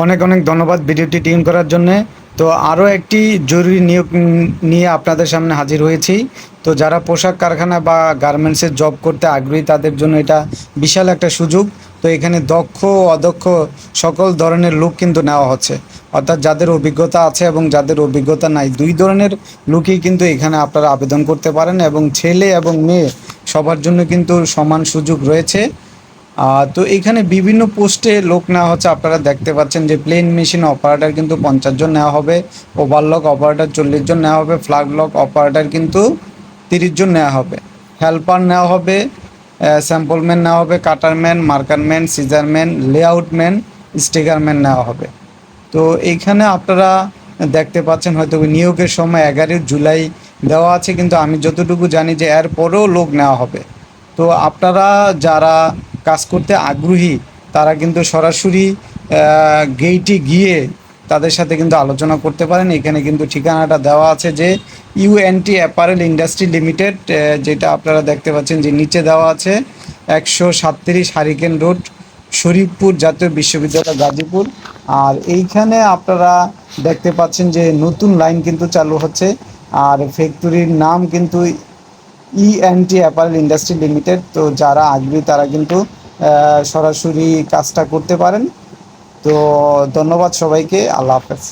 অনেক অনেক ধন্যবাদ ভিডিওটি টিম করার জন্যে। তো আরও একটি জরুরি নিয়োগ নিয়ে আপনাদের সামনে হাজির হয়েছি। তো যারা পোশাক কারখানা বা গার্মেন্টসে জব করতে আগ্রহী তাদের জন্য এটা বিশাল একটা সুযোগ। তো এখানে দক্ষ ও অদক্ষ সকল ধরনের লোক কিন্তু নেওয়া হচ্ছে, অর্থাৎ যাদের অভিজ্ঞতা আছে এবং যাদের অভিজ্ঞতা নাই, দুই ধরনের লোকই কিন্তু এখানে আপনারা আবেদন করতে পারেন এবং ছেলে এবং মেয়ে সবার জন্য কিন্তু সমান সুযোগ রয়েছে। তো এখানে বিভিন্ন পোস্টে লোক নেওয়া হচ্ছে। আপনারা দেখতে পাচ্ছেন যে প্লেন মেশিন অপারেটর কিন্তু 50 জন নেওয়া হবে, ওভারলক অপারেটর 40 জন নেওয়া হবে, ফ্ল্যাগ লক অপারেটর কিন্তু 30 জন নেওয়া হবে, হেল্পার নেওয়া হবে, স্যাম্পলম্যান নেওয়া হবে, কাটারম্যান, মার্কারম্যান, সিজারম্যান, লেআউটম্যান, স্টিকারম্যান নেওয়া হবে। তো এইখানে আপনারা দেখতে পাচ্ছেন হয়তো নিয়োগের সময় 11 জুলাই দেওয়া আছে, কিন্তু আমি যতটুকু জানি যে এর পরেও লোক নেওয়া হবে। তো আপনারা যারা কাজ করতে আগ্রহী তারা কিন্তু সরাসরি গেইটে গিয়ে তাদের সাথে কিন্তু আলোচনা করতে পারেন। এখানে কিন্তু ঠিকানাটা দেওয়া আছে যে ইউএনটি অ্যাপারেল ইন্ডাস্ট্রি লিমিটেড, যেটা আপনারা দেখতে পাচ্ছেন যে নিচে দেওয়া আছে 137 হারিকেন রোড, শরীফপুর জাতীয় বিশ্ববিদ্যালয়, গাজীপুর। আর এইখানে আপনারা দেখতে পাচ্ছেন যে নতুন লাইন কিন্তু চালু হচ্ছে, আর ফ্যাক্টরির নাম কিন্তু ইএনটি অ্যাপারেল ইন্ডাস্ট্রি লিমিটেড। তো যারা আগ্রহী তারা কিন্তু সরাসরি কাজটা করতে পারেন। তো ধন্যবাদ সবাইকে, আল্লাহ হাফেজ।